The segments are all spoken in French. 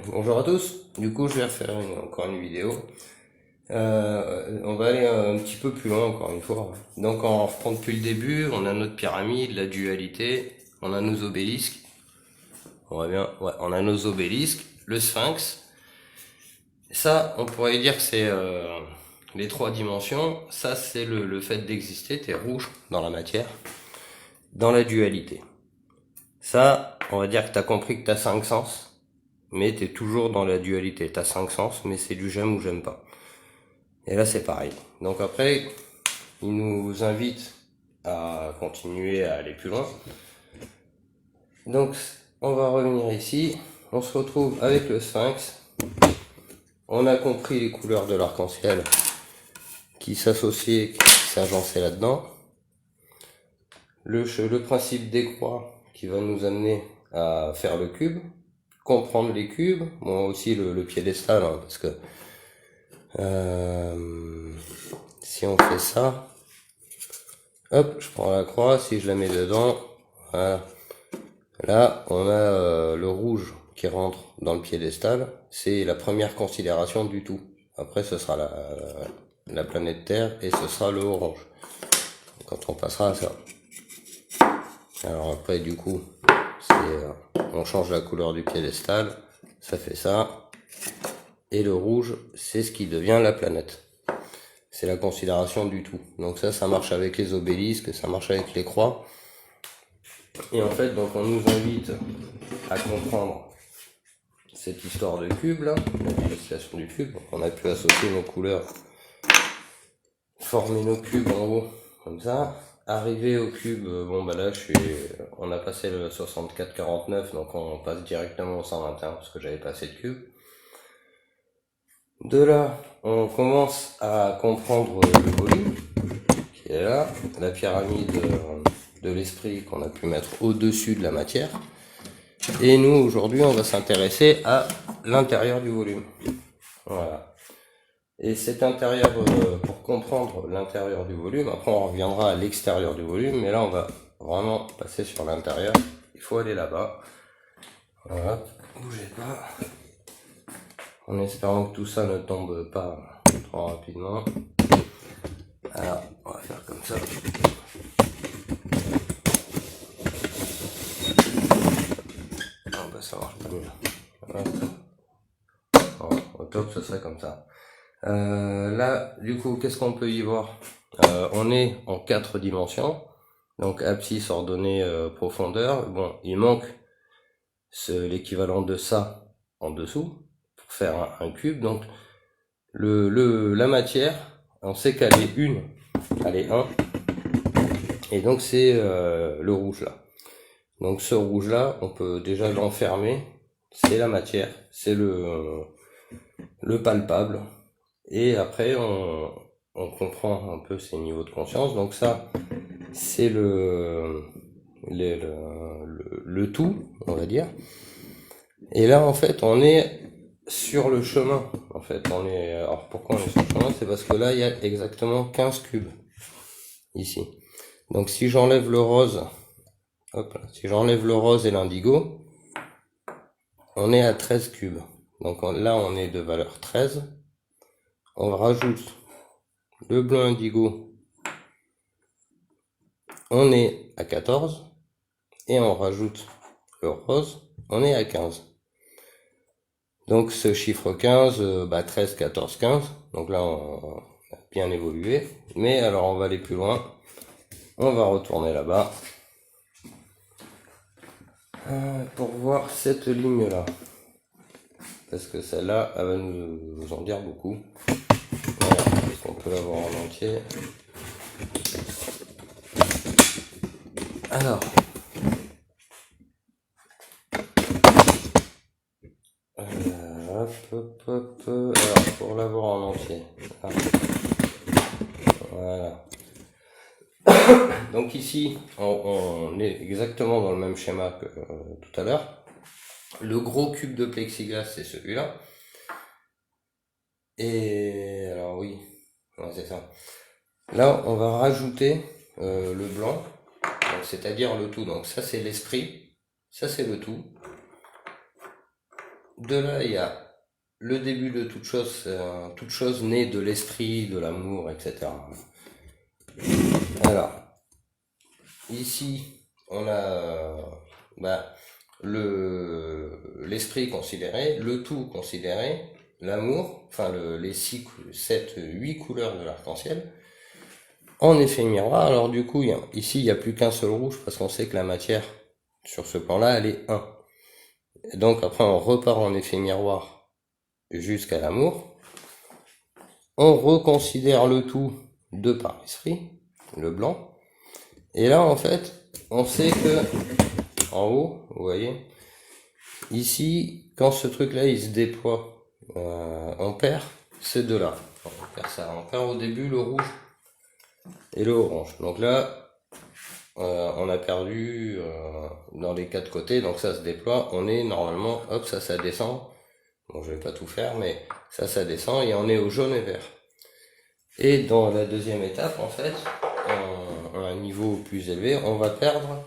Bonjour à tous, du coup je vais refaire encore une vidéo. On va aller un petit peu plus loin encore une fois. Donc on reprend depuis le début, on a notre pyramide, la dualité, on a nos obélisques. On voit bien, ouais, on a nos obélisques, le sphinx. Ça, on pourrait dire que c'est les trois dimensions. Ça, c'est le fait d'exister, t'es rouge dans la matière, dans la dualité. Ça, on va dire que t'as compris que t'as 5 sens. Mais t'es toujours dans la dualité, t'as 5 sens, mais c'est du j'aime ou j'aime pas. Et là c'est pareil. Donc après, il nous invite à continuer à aller plus loin. Donc on va revenir ici, on se retrouve avec le sphinx. On a compris les couleurs de l'arc-en-ciel qui s'associaient, qui s'agençaient là-dedans. Le principe des croix qui va nous amener à faire le cube, comprendre les cubes, bon aussi le piédestal, hein, parce que si on fait ça, hop, je prends la croix, si je la mets dedans, voilà. Là, on a le rouge qui rentre dans le piédestal, c'est la première considération du tout. Après, ce sera la planète Terre et ce sera le orange, quand on passera à ça. Alors après, du coup, on change la couleur du piédestal, ça fait ça, et le rouge, c'est ce qui devient la planète. C'est la considération du tout. Donc ça marche avec les obélisques, ça marche avec les croix. Et en fait, donc on nous invite à comprendre cette histoire de cube là, l'association du cube. Donc on a pu associer nos couleurs, former nos cubes en haut, comme ça. Arriver au cube, bon bah là on a passé le 64-49, donc on passe directement au 121 parce que j'avais passé de cube. De là, on commence à comprendre le volume qui est là, la pyramide de l'esprit qu'on a pu mettre au-dessus de la matière. Et nous, aujourd'hui, on va s'intéresser à l'intérieur du volume. Voilà. Et cet intérieur, pour comprendre l'intérieur du volume, après on reviendra à l'extérieur du volume, mais là on va vraiment passer sur l'intérieur. Il faut aller là-bas. Voilà, bougez pas. En espérant que tout ça ne tombe pas trop rapidement. Alors, on va faire comme ça. Ah bah ça marche pas mieux. Voilà. Bon, au top, ce serait comme ça. Là, du coup, qu'est-ce qu'on peut y voir? On est en 4 dimensions. Donc abscisse, ordonnée, profondeur. Bon, il manque l'équivalent de ça en dessous pour faire un cube. Donc la matière, on sait qu'elle est une, elle est 1. Et donc c'est le rouge là. Donc ce rouge là, on peut déjà l'enfermer. C'est la matière, c'est le palpable. Et après on comprend un peu ces niveaux de conscience. Donc ça, c'est le tout, on va dire. Et là, en fait, on est sur le chemin. En fait, alors pourquoi on est sur le chemin? C'est parce que là, il y a exactement 15 cubes. Ici. Donc si j'enlève le rose, hop là, si j'enlève le rose et l'indigo, on est à 13 cubes. Donc là, on est de valeur 13. On rajoute le bleu indigo, on est à 14. Et on rajoute le rose, on est à 15. Donc ce chiffre 15, 13, 14, 15. Donc là, on a bien évolué. Mais alors, on va aller plus loin. On va retourner là-bas. Pour voir cette ligne-là. Parce que celle-là, elle va nous en dire beaucoup. Voilà, est-ce qu'on peut la voir en entier? Alors. Alors, pour l'avoir en entier. Voilà. Donc ici, on est exactement dans le même schéma que tout à l'heure. Le gros cube de plexiglas, c'est celui-là. Et alors oui, ouais, c'est ça. Là, on va rajouter le blanc, c'est-à-dire le tout. Donc ça, c'est l'esprit. Ça, c'est le tout. de là, il y a le début de toute chose naît de l'esprit, de l'amour, etc. Alors, ici, on a l'esprit considéré, le tout considéré, l'amour, enfin les 6, 7, 8 couleurs de l'arc-en-ciel, en effet miroir. Alors du coup, ici, il n'y a plus qu'un seul rouge, parce qu'on sait que la matière, sur ce plan-là, elle est 1. Et donc après, on repart en effet miroir jusqu'à l'amour. On reconsidère le tout de par l'esprit, le blanc. Et là, en fait, on sait que, en haut, vous voyez, ici, quand ce truc-là, il se déploie, on perd ces deux-là. On perd ça. On perd au début le rouge et le orange. Donc là, on a perdu dans les 4 côtés, donc ça se déploie. On est normalement, hop, ça descend. Bon, je vais pas tout faire, mais ça descend et on est au jaune et vert. Et dans la deuxième étape, en fait, à un niveau plus élevé, on va perdre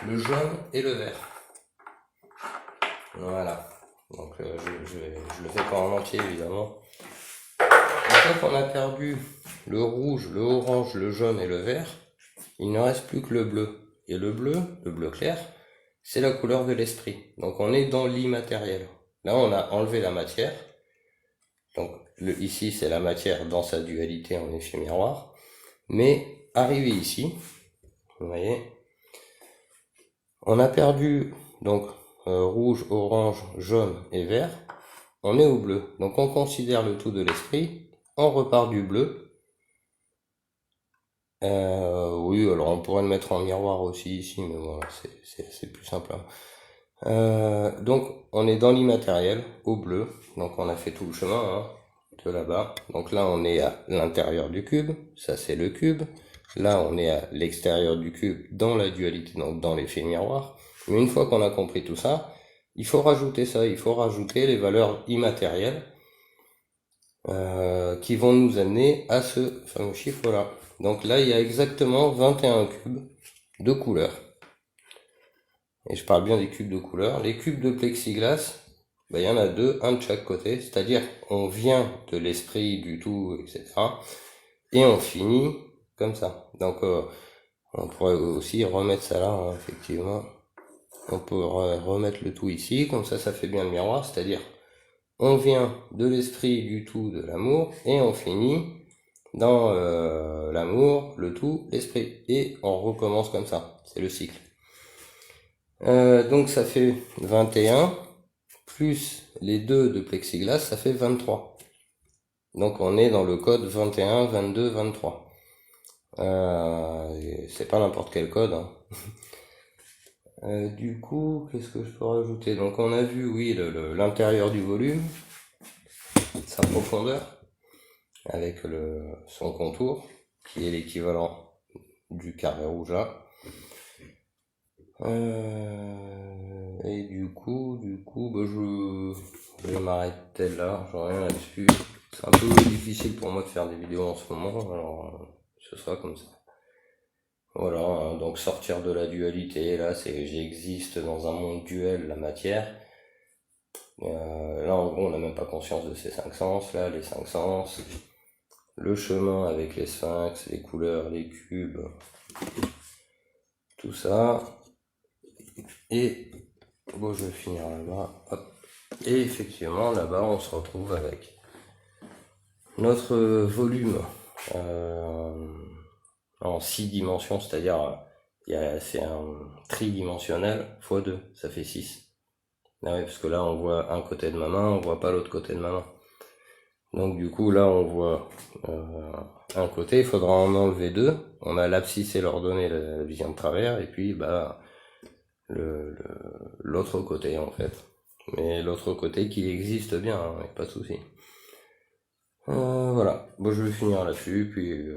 le jaune et le vert. Voilà. Donc je le fais pas en entier, évidemment. Une fois qu'on a perdu le rouge, le orange, le jaune et le vert, il ne reste plus que le bleu. Et le bleu clair, c'est la couleur de l'esprit. Donc on est dans l'immatériel. Là, on a enlevé la matière. Donc ici, c'est la matière dans sa dualité en effet miroir. Mais arrivé ici, vous voyez, on a perdu donc rouge, orange, jaune et vert. On est au bleu. Donc on considère le tout de l'esprit. On repart du bleu. Oui, alors on pourrait le mettre en miroir aussi ici, mais voilà, c'est plus simple. Donc on est dans l'immatériel, au bleu. Donc on a fait tout le chemin, hein, de là-bas. Donc là on est à l'intérieur du cube, ça c'est le cube. Là on est à l'extérieur du cube dans la dualité, donc dans l'effet miroir. Mais une fois qu'on a compris tout ça, il faut rajouter ça, il faut rajouter les valeurs immatérielles qui vont nous amener à ce fameux chiffre-là. Donc là, il y a exactement 21 cubes de couleurs. Et je parle bien des cubes de couleurs. Les cubes de plexiglas, il y en a 2, un de chaque côté. C'est-à-dire, on vient de l'esprit, du tout, etc. Et on finit comme ça. Donc, on pourrait aussi remettre ça là, hein, effectivement. On peut remettre le tout ici, comme ça fait bien le miroir. C'est-à-dire, on vient de l'esprit, du tout, de l'amour, et on finit dans l'amour, le tout, l'esprit. Et on recommence comme ça. C'est le cycle. Donc ça fait 21, plus les 2 de plexiglas, ça fait 23. Donc on est dans le code 21, 22, 23. C'est pas n'importe quel code, hein. Du coup, qu'est-ce que je peux rajouter? Donc on a vu, oui, l'intérieur du volume, sa profondeur, avec son contour, qui est l'équivalent du carré rouge là. Et du coup, je vais m'arrêter là, j'en ai rien là-dessus. C'est un peu difficile pour moi de faire des vidéos en ce moment, alors ce sera comme ça. Voilà, hein, donc sortir de la dualité, là j'existe dans un monde duel, la matière. Là en gros on n'a même pas conscience de ces 5 sens, là les 5 sens, le chemin avec les sphinx, les couleurs, les cubes, tout ça. Et bon, je vais finir là-bas. Hop. Et effectivement, là-bas, on se retrouve avec notre volume en 6 dimensions, c'est-à-dire c'est un tridimensionnel x 2, ça fait 6. Ah oui, parce que là, on voit un côté de ma main, on voit pas l'autre côté de ma main. Donc du coup, là, on voit un côté, il faudra en enlever 2. On a l'abscisse et l'ordonnée, la vision de travers, et puis l'autre côté en fait, mais l'autre côté qui existe bien, hein, pas de souci. Voilà, bon, je vais finir là-dessus, puis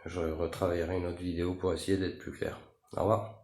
je retravaillerai une autre vidéo pour essayer d'être plus clair. Au revoir.